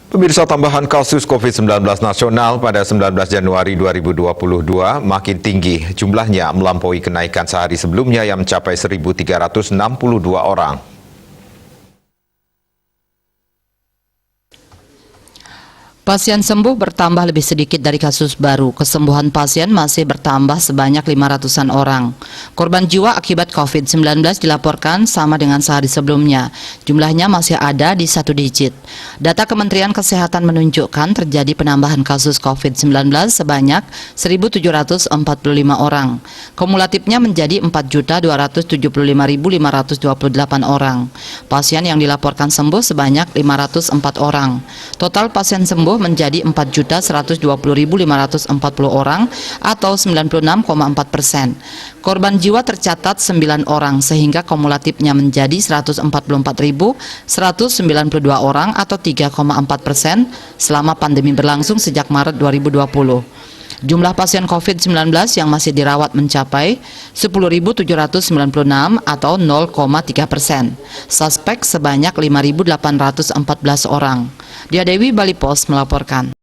Pemirsa, tambahan kasus COVID-19 nasional pada 19 Januari 2022 makin tinggi. Jumlahnya melampaui kenaikan sehari sebelumnya yang mencapai 1.362 orang. Pasien sembuh bertambah lebih sedikit dari kasus baru. Kesembuhan pasien masih bertambah sebanyak 500-an orang. Korban jiwa akibat COVID-19 dilaporkan sama dengan sehari sebelumnya. Jumlahnya masih ada di 1 digit. Data Kementerian Kesehatan menunjukkan terjadi penambahan kasus COVID-19 sebanyak 1.745 orang. Kumulatifnya menjadi 4.275.528 orang. Pasien yang dilaporkan sembuh sebanyak 504 orang. Total pasien sembuh menjadi 4.120.540 orang atau 96,4%. Korban jiwa tercatat 9 orang sehingga kumulatifnya menjadi 144.192 orang atau 3,4% selama pandemi berlangsung sejak Maret 2020. Jumlah pasien COVID-19 yang masih dirawat mencapai 10.796 atau 0,3%. Suspek sebanyak 5.814 orang. Dia Dewi Bali Pos melaporkan.